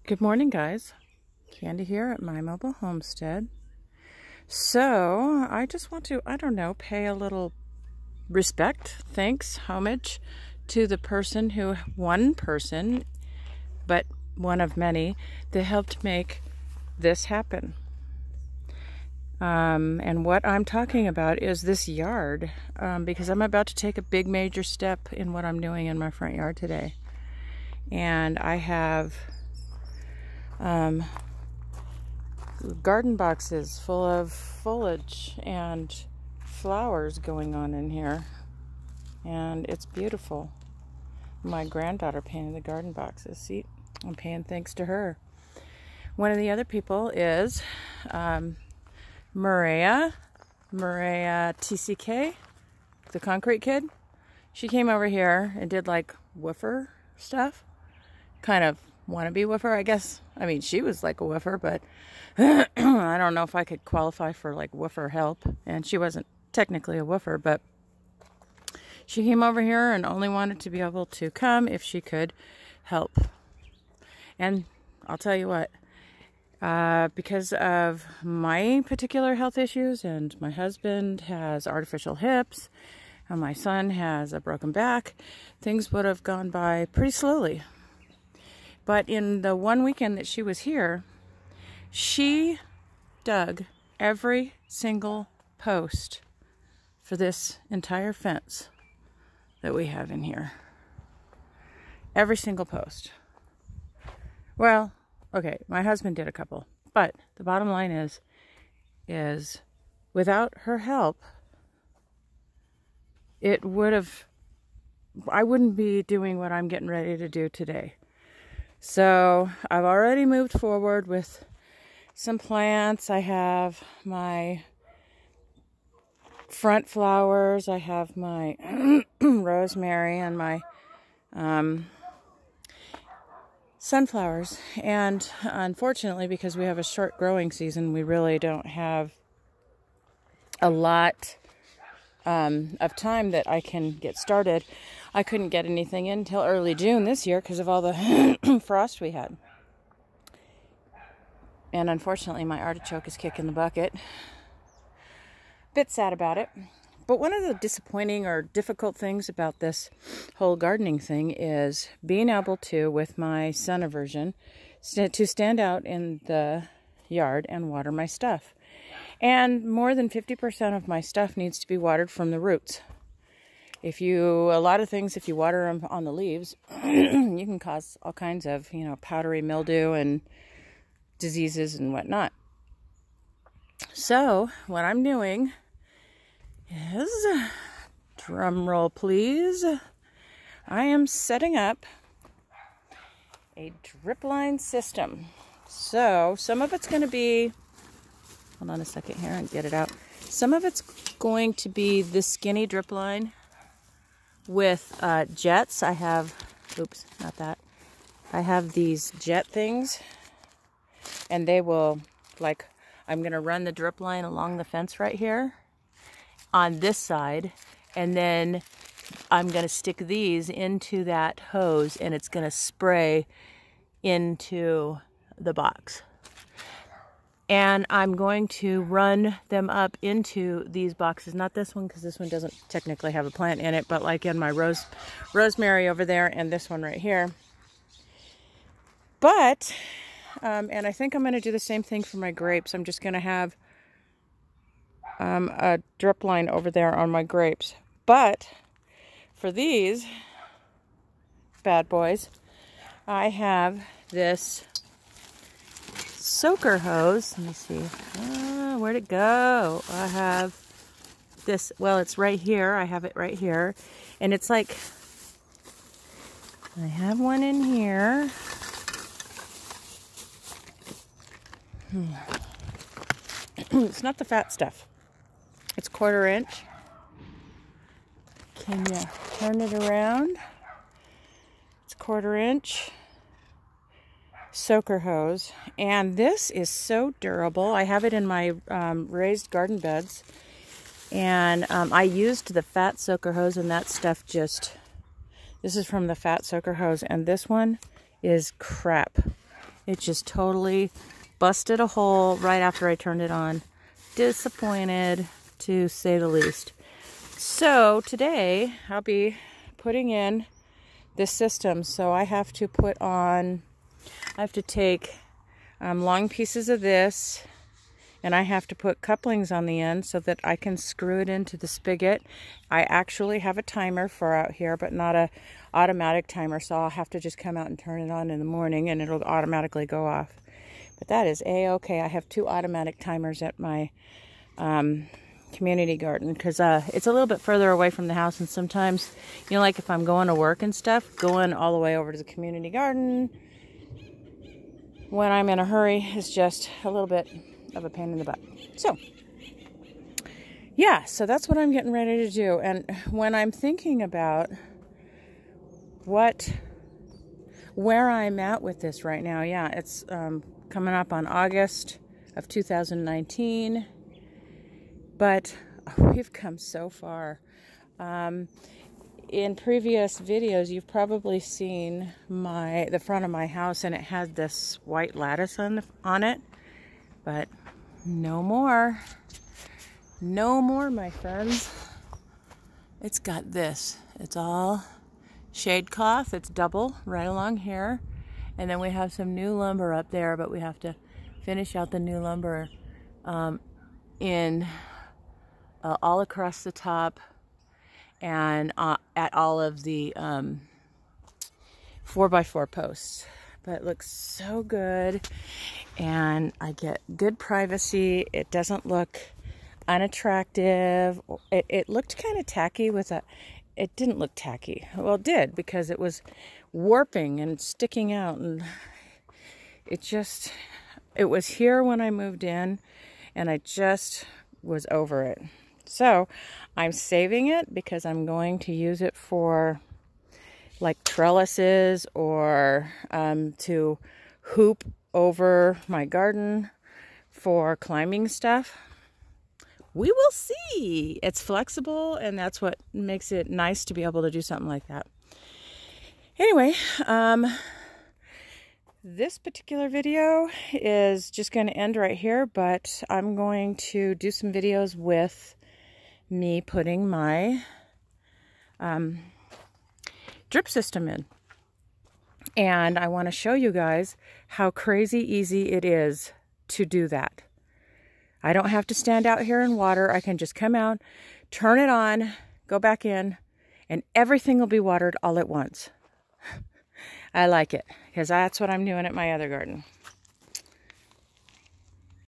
Good morning, guys. Candy here at my mobile homestead. So I just want to, pay a little respect, thanks, homage to the one person, but one of many, that helped make this happen. And what I'm talking about is this yard, because I'm about to take a big major step in what I'm doing in my front yard today. And I have garden boxes full of foliage and flowers going on in here, and it's beautiful. My granddaughter painted the garden boxes. See, I'm paying thanks to her. One of the other people is Mireya TCK, the concrete kid. She came over here and did like woofer stuff, kind of wannabe woofer, I guess. I mean, she was like a woofer, but I don't know if I could qualify for like woofer help. And she wasn't technically a woofer, but she came over here and only wanted to be able to come if she could help. And I'll tell you what, because of my particular health issues, and my husband has artificial hips, and my son has a broken back, things would have gone by pretty slowly. But in the one weekend that she was here, she dug every single post for this entire fence that we have in here. Every single post. Well, okay, my husband did a couple, but the bottom line is without her help, I wouldn't be doing what I'm getting ready to do today. So I've already moved forward with some plants. I have my front flowers. I have my rosemary and my sunflowers. And unfortunately, because we have a short growing season, we really don't have a lot of time that I can get started. I couldn't get anything in until early June this year because of all the frost we had. And unfortunately, my artichoke is kicking the bucket. Bit sad about it. But one of the disappointing or difficult things about this whole gardening thing is being able to, with my sun aversion, to stand out in the yard and water my stuff. And more than 50% of my stuff needs to be watered from the roots. If you water them on the leaves, you can cause all kinds of, powdery mildew and diseases and whatnot. So what I'm doing is, drum roll please, I am setting up a drip line system. So some of it's going to be, hold on a second here and get it out. Some of it's going to be this skinny drip line with jets. I have, oops, not that. I have these jet things, and they will, I'm going to run the drip line along the fence right here on this side, and then I'm going to stick these into that hose, and it's going to spray into the box. And I'm going to run them up into these boxes. Not this one, because this one doesn't technically have a plant in it, but like in my rosemary over there and this one right here. But, and I think I'm going to do the same thing for my grapes. I'm just going to have a drip line over there on my grapes. But for these bad boys, I have this soaker hose. Let me see. Where'd it go? I have this. Well, it's right here. I have it right here. And it's like, I have one in here. It's not the fat stuff. It's 1/4 inch. Can you turn it around? It's 1/4 inch. Soaker hose, and this is so durable. I have it in my raised garden beds, and I used the fat soaker hose, and that stuff this is from the fat soaker hose, and this one is crap. It just totally busted a hole right after I turned it on. Disappointed, to say the least. So today I'll be putting in this system. So I have to take long pieces of this, and I have to put couplings on the end so that I can screw it into the spigot. I actually have a timer for out here, but not a automatic timer, so I'll have to just come out and turn it on in the morning and it'll automatically go off. But that is a-okay. I have 2 automatic timers at my community garden because it's a little bit further away from the house, and sometimes, you know, like if I'm going to work and stuff, going all the way over to the community garden when I'm in a hurry is just a little bit of a pain in the butt. So yeah, so that's what I'm getting ready to do. And when I'm thinking about where I'm at with this right now, yeah, it's coming up on August of 2019, but we've come so far. In previous videos, you've probably seen the front of my house, and it had this white lattice on it, but no more. No more, my friends. It's got this. It's all shade cloth. It's double right along here. And then we have some new lumber up there, but we have to finish out the new lumber all across the top and at all of the 4x4 posts. But it looks so good, and I get good privacy. It doesn't look unattractive. It looked kind of tacky it didn't look tacky. Well, it did, because it was warping and sticking out, and it was here when I moved in, and I just was over it. So I'm saving it because I'm going to use it for like trellises, or to hoop over my garden for climbing stuff. We will see. It's flexible, and that's what makes it nice to be able to do something like that. Anyway, this particular video is just going to end right here, but I'm going to do some videos with me putting my drip system in. And I want to show you guys how crazy easy it is to do that. I don't have to stand out here in water. I can just come out, turn it on, go back in, and everything will be watered all at once. I like it because that's what I'm doing at my other garden.